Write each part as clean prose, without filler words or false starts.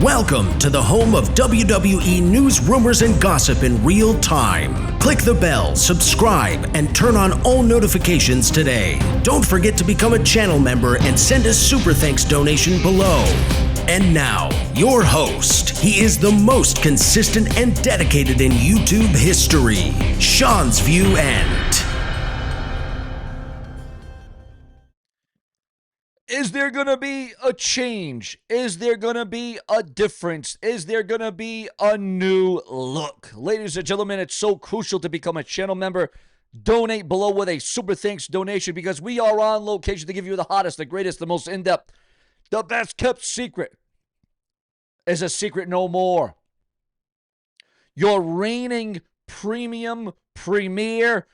Welcome to the home of WWE news, rumors, and gossip in real time. Click the bell, subscribe, and turn on all notifications today. Don't forget to become a channel member and send a super thanks donation below. And now, your host. He is the most consistent and dedicated in YouTube history, Seanzviewent. Is there going to be a change? Is there going to be a difference? Is there going to be a new look? Ladies and gentlemen, it's so crucial to become a channel member. Donate below with a super thanks donation because we are on location to give you the hottest, the greatest, the most in-depth, the best kept secret is a secret no more. Your reigning premium premier.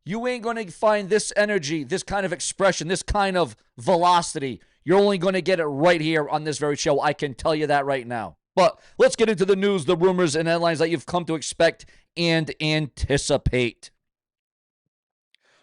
You ain't going to find this energy, this kind of expression, this kind of velocity. You're only going to get it right here on this very show. I can tell you that right now. But let's get into the news, the rumors, and headlines that you've come to expect and anticipate.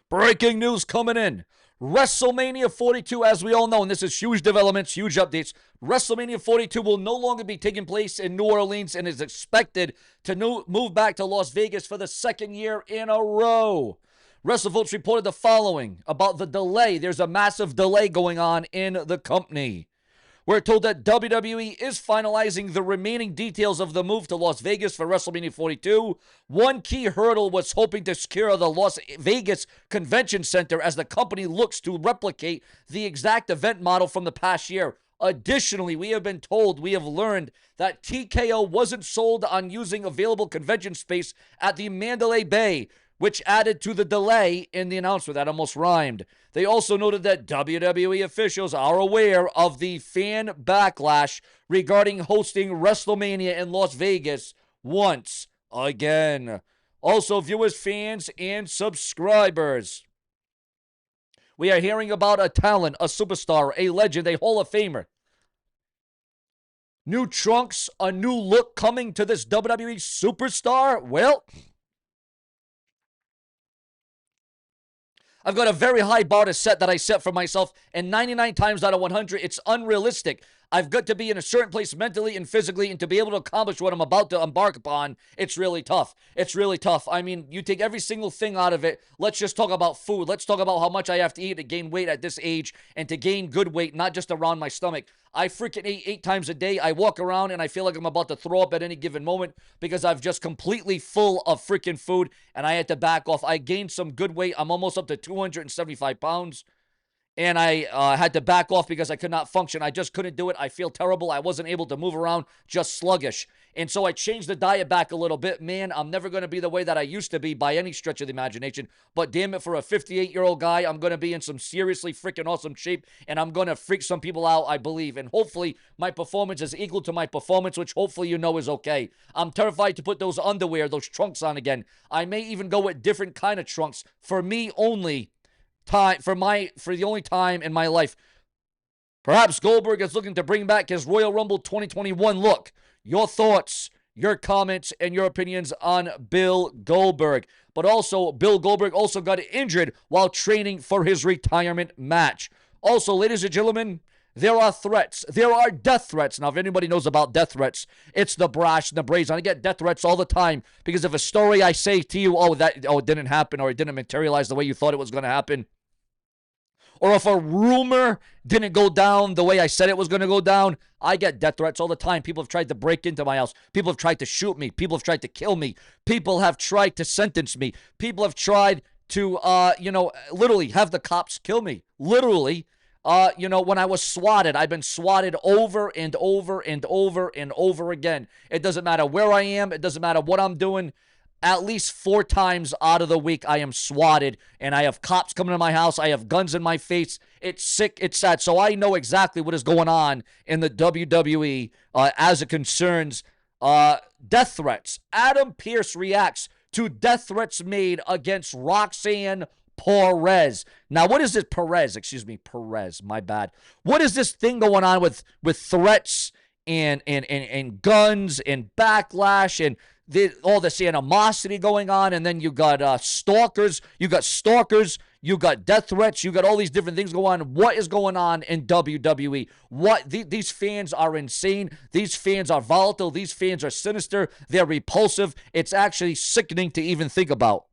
Breaking news coming in. WrestleMania 42, as we all know, and this is huge developments, huge updates. WrestleMania 42 will no longer be taking place in New Orleans and is expected to move back to Las Vegas for the second year in a row. WrestleVotes reported the following about the delay. There's a massive delay going on in the company. We're told that WWE is finalizing the remaining details of the move to Las Vegas for WrestleMania 42. One key hurdle was hoping to secure the Las Vegas Convention Center as the company looks to replicate the exact event model from the past year. Additionally, we have learned that TKO wasn't sold on using available convention space at the Mandalay Bay, which added to the delay in the announcement. That almost rhymed. They also noted that WWE officials are aware of the fan backlash regarding hosting WrestleMania in Las Vegas once again. Also, viewers, fans, and subscribers, we are hearing about a talent, a superstar, a legend, a Hall of Famer. New trunks, a new look coming to this WWE superstar? Well, I've got a very high bar to set that I set for myself, and 99 times out of 100, it's unrealistic. I've got to be in a certain place mentally and physically, and to be able to accomplish what I'm about to embark upon, it's really tough. It's really tough. I mean, you take every single thing out of it. Let's just talk about food. Let's talk about how much I have to eat to gain weight at this age and to gain good weight, not just around my stomach. I freaking eat 8 times a day. I walk around and I feel like I'm about to throw up at any given moment because I've just completely full of freaking food and I had to back off. I gained some good weight. I'm almost up to 275 pounds. And I had to back off because I could not function. I just couldn't do it. I feel terrible. I wasn't able to move around, just sluggish. And so I changed the diet back a little bit. Man, I'm never going to be the way that I used to be by any stretch of the imagination. But damn it, for a 58-year-old guy, I'm going to be in some seriously freaking awesome shape. And I'm going to freak some people out, I believe. And hopefully my performance is equal to my performance, which hopefully you know is okay. I'm terrified to put those underwear, those trunks on again. I may even go with different kind of trunks. For me only. For the only time in my life. Perhaps Goldberg is looking to bring back his Royal Rumble 2021 look. Your thoughts, your comments, and your opinions on Bill Goldberg. But also, Bill Goldberg also got injured while training for his retirement match. Also, ladies and gentlemen, there are threats. There are death threats. Now, if anybody knows about death threats, it's the brash and the brazen. I get death threats all the time because of a story I say to you, it didn't happen, or it didn't materialize the way you thought it was going to happen. Or if a rumor didn't go down the way I said it was going to go down, I get death threats all the time. People have tried to break into my house. People have tried to shoot me. People have tried to kill me. People have tried to sentence me. People have tried to, literally have the cops kill me. Literally. When I was swatted, I've been swatted over and over and over and over again. It doesn't matter where I am. It doesn't matter what I'm doing. At least 4 times out of the week, I am swatted, and I have cops coming to my house. I have guns in my face. It's sick. It's sad. So I know exactly what is going on in the WWE as it concerns death threats. Adam Pearce reacts to death threats made against Roxanne Perez. Now, what is this? Perez, my bad. What is this thing going on with threats and guns and backlash and all this animosity going on, and then you got stalkers. You got You got death threats. You got all these different things going on. What is going on in WWE? These fans are insane. These fans are volatile. These fans are sinister. They're repulsive. It's actually sickening to even think about.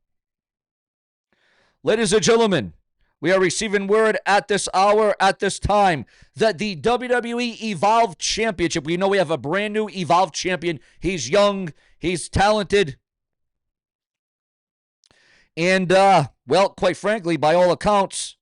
Ladies and gentlemen, we are receiving word at this hour, at this time, that the WWE Evolve Championship, we know we have a brand new Evolve champion. He's young. He's talented. And, well, quite frankly, by all accounts,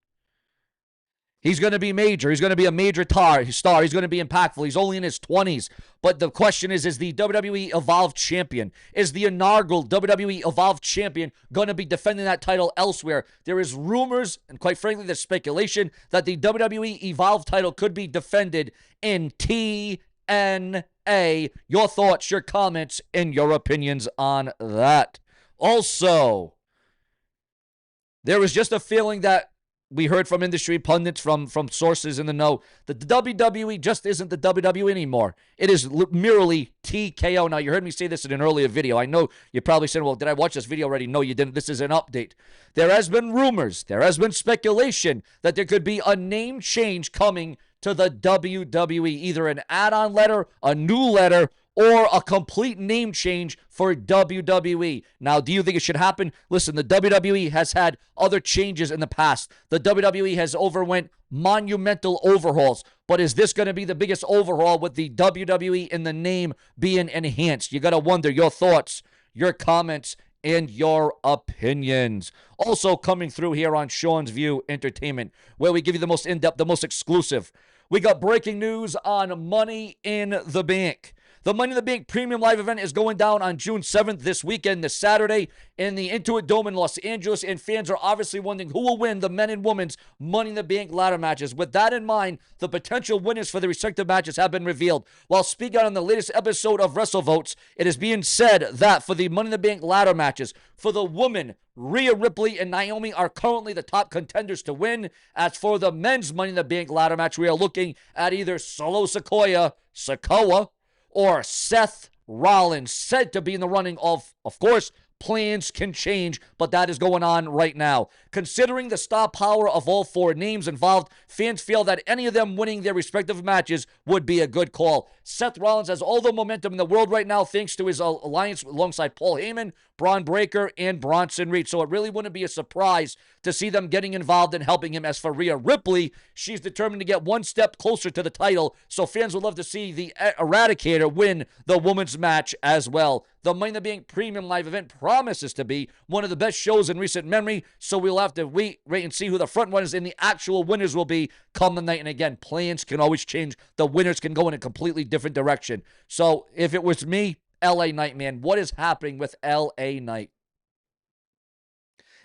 he's going to be major. He's going to be a major star. He's going to be impactful. He's only in his 20s. But the question is the WWE Evolve Champion, is the inaugural WWE Evolve Champion going to be defending that title elsewhere? There is rumors, and quite frankly, there's speculation that the WWE Evolve title could be defended in TNA. Your thoughts, your comments, and your opinions on that. Also, there was just a feeling that we heard from industry pundits, from sources in the know, that the WWE just isn't the WWE anymore. It is merely TKO. Now, you heard me say this in an earlier video. I know you're probably saying, well, did I watch this video already? No, you didn't. This is an update. There has been rumors, there has been speculation that there could be a name change coming to the WWE, either an add-on letter, a new letter, or a complete name change for WWE. Now, do you think it should happen? Listen, the WWE has had other changes in the past. The WWE has overwent monumental overhauls. But is this going to be the biggest overhaul with the WWE in the name being enhanced? You got to wonder. Your thoughts, your comments, and your opinions. Also coming through here on Sean's View Entertainment, where we give you the most in-depth, the most exclusive. We got breaking news on Money in the Bank. The Money in the Bank Premium Live event is going down on June 7th this weekend, this Saturday, in the Intuit Dome in Los Angeles, and fans are obviously wondering who will win the men and women's Money in the Bank ladder matches. With that in mind, the potential winners for the respective matches have been revealed. While speaking on the latest episode of WrestleVotes, it is being said that for the Money in the Bank ladder matches, for the women, Rhea Ripley and Naomi are currently the top contenders to win. As for the men's Money in the Bank ladder match, we are looking at either Solo Sikoa, or Seth Rollins, said to be in the running of course, plans can change, but that is going on right now. Considering the star power of all four names involved, fans feel that any of them winning their respective matches would be a good call. Seth Rollins has all the momentum in the world right now thanks to his alliance alongside Paul Heyman, Braun Breaker, and Bronson Reed. So it really wouldn't be a surprise to see them getting involved and helping him. As for Rhea Ripley, she's determined to get one step closer to the title, so fans would love to see the Eradicator win the women's match as well. The Money in the Bank Premium Live event promises to be one of the best shows in recent memory, so we'll have to wait and see who the front runners and the actual winners will be come the night. And again, plans can always change. The winners can go in a completely different direction. So if it was me, LA Knight, man, what is happening with LA Knight?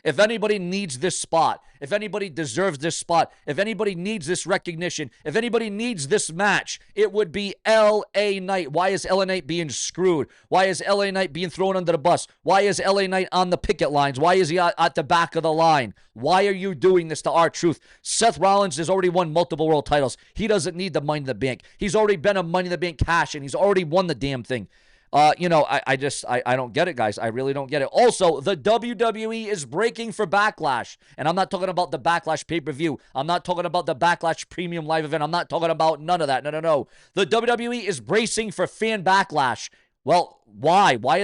If anybody needs this spot, if anybody deserves this spot, if anybody needs this recognition, if anybody needs this match, it would be LA Knight. Why is LA Knight being screwed? Why is LA Knight being thrown under the bus? Why is LA Knight on the picket lines? Why is he at the back of the line? Why are you doing this to R-Truth? Seth Rollins has already won multiple world titles. He doesn't need the Money in the Bank. He's already been a Money in the Bank cash, and he's already won the damn thing. I don't get it, guys. I really don't get it. Also, the WWE is breaking for Backlash. And I'm not talking about the Backlash pay-per-view. I'm not talking about the Backlash Premium Live event. I'm not talking about none of that. No. The WWE is bracing for fan backlash. Well, why? Why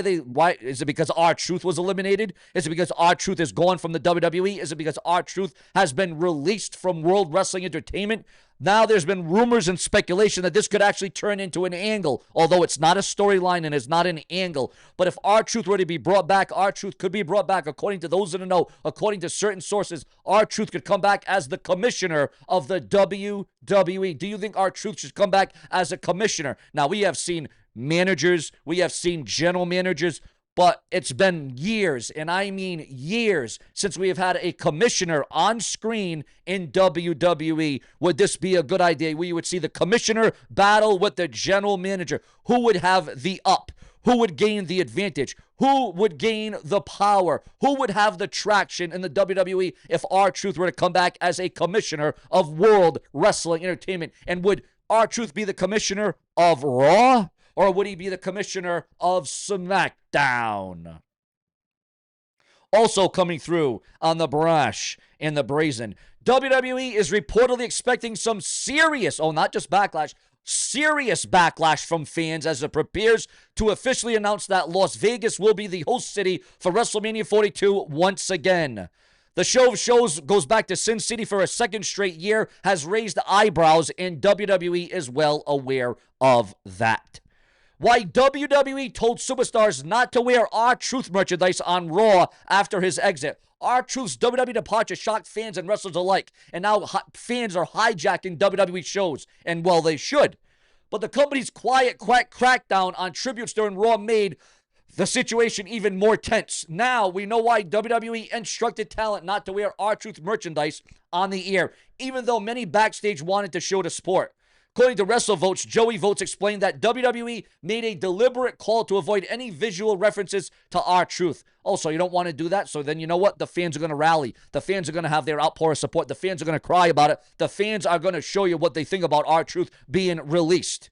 is it because R-Truth was eliminated? Is it because R-Truth is gone from the WWE? Is it because R-Truth has been released from World Wrestling Entertainment? Now there's been rumors and speculation that this could actually turn into an angle, although it's not a storyline and it's not an angle. But if R-Truth were to be brought back, R-Truth could be brought back, according to those in the know, according to certain sources, R-Truth could come back as the commissioner of the WWE. Do you think R-Truth should come back as a commissioner? Now, we have seen managers, we have seen general managers, but it's been years, and I mean years, since we have had a commissioner on screen in WWE. Would this be a good idea? We would see the commissioner battle with the general manager. Who would have the up? Who would gain the advantage? Who would gain the power? Who would have the traction in the WWE if R-Truth were to come back as a commissioner of World Wrestling Entertainment? And would R-Truth be the commissioner of Raw? Or would he be the commissioner of SmackDown? Also coming through on the brash and the brazen. WWE is reportedly expecting some serious, not just backlash, serious backlash from fans as it prepares to officially announce that Las Vegas will be the host city for WrestleMania 42 once again. The show of shows goes back to Sin City for a second straight year, has raised eyebrows, and WWE is well aware of that. Why WWE told superstars not to wear R-Truth merchandise on Raw after his exit. R-Truth's WWE departure shocked fans and wrestlers alike, and now fans are hijacking WWE shows, and well, they should. But the company's quiet crackdown on tributes during Raw made the situation even more tense. Now we know why WWE instructed talent not to wear R-Truth merchandise on the air, even though many backstage wanted to show the sport. According to WrestleVotes, Joey Votes explained that WWE made a deliberate call to avoid any visual references to R-Truth. Also, you don't want to do that, so then you know what? The fans are going to rally. The fans are going to have their outpour of support. The fans are going to cry about it. The fans are going to show you what they think about R-Truth being released.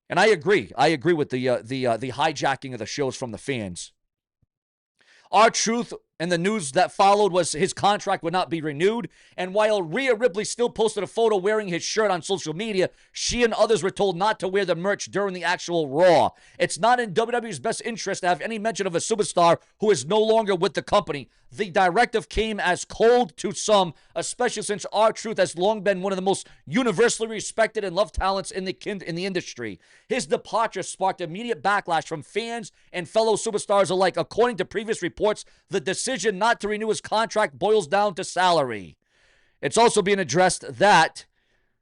And I agree. I agree with the hijacking of the shows from the fans. R-Truth and the news that followed was his contract would not be renewed. And while Rhea Ripley still posted a photo wearing his shirt on social media, she and others were told not to wear the merch during the actual Raw. It's not in WWE's best interest to have any mention of a superstar who is no longer with the company. The directive came as cold to some, especially since R-Truth has long been one of the most universally respected and loved talents in the industry. His departure sparked immediate backlash from fans and fellow superstars alike. According to previous reports, the decision not to renew his contract boils down to salary. It's also being addressed that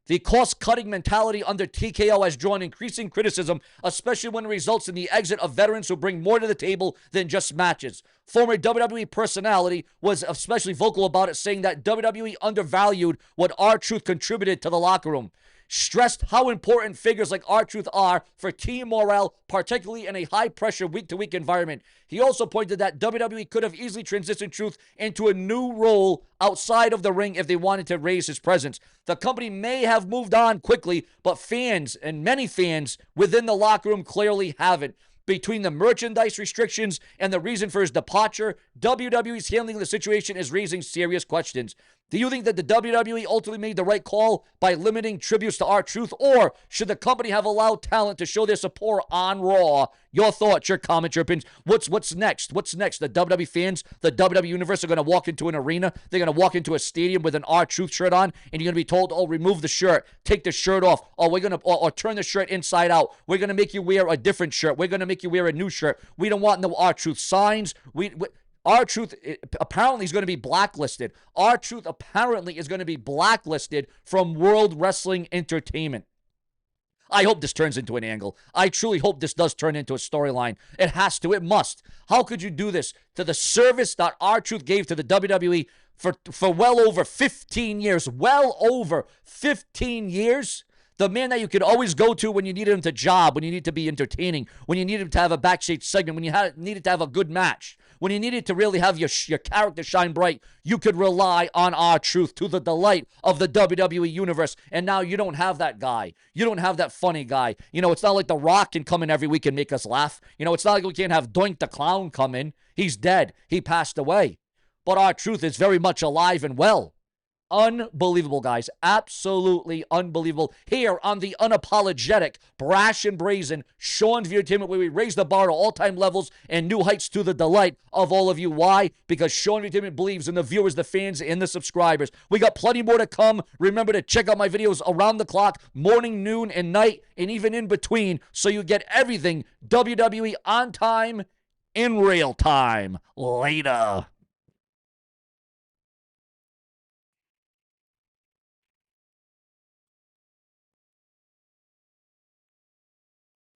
the cost-cutting mentality under TKO has drawn increasing criticism, especially when it results in the exit of veterans who bring more to the table than just matches. Former WWE personality was especially vocal about it, saying that WWE undervalued what R-Truth contributed to the locker room. Stressed how important figures like R-Truth are for team morale, particularly in a high-pressure week-to-week environment. He also pointed that WWE could have easily transitioned Truth into a new role outside of the ring if they wanted to raise his presence. The company may have moved on quickly, but fans, and many fans within the locker room clearly haven't. Between the merchandise restrictions and the reason for his departure, WWE's handling the situation is raising serious questions. Do you think that the WWE ultimately made the right call by limiting tributes to R-Truth, or should the company have allowed talent to show their support on Raw? Your thoughts, your comments, your opinions. What's next? What's next? The WWE fans, the WWE Universe are going to walk into an arena. They're going to walk into a stadium with an R-Truth shirt on, and you're going to be told, oh, remove the shirt, take the shirt off, or turn the shirt inside out. We're going to make you wear a different shirt. We're going to make you wear a new shirt. We don't want no R-Truth signs. R-Truth apparently is going to be blacklisted. R-Truth apparently is going to be blacklisted from World Wrestling Entertainment. I hope this turns into an angle. I truly hope this does turn into a storyline. It has to. It must. How could you do this to the service that R-Truth gave to the WWE for well over 15 years? Well over 15 years? The man that you could always go to when you needed him to job, when you need to be entertaining, when you needed him to have a backstage segment, when you needed to have a good match, when you needed to really have your character shine bright, you could rely on R-Truth to the delight of the WWE Universe. And now you don't have that guy. You don't have that funny guy. You know, it's not like The Rock can come in every week and make us laugh. You know, it's not like we can't have Doink the Clown come in. He's dead. He passed away. But R-Truth is very much alive and well. Unbelievable, guys. Absolutely unbelievable. Here on the unapologetic, brash and brazen Seanzviewent Entertainment, where we raise the bar to all-time levels and new heights to the delight of all of you. Why? Because Seanzviewent Entertainment believes in the viewers, the fans, and the subscribers. We got plenty more to come. Remember to check out my videos around the clock, morning, noon, and night, and even in between, so you get everything WWE on time, in real time. Later.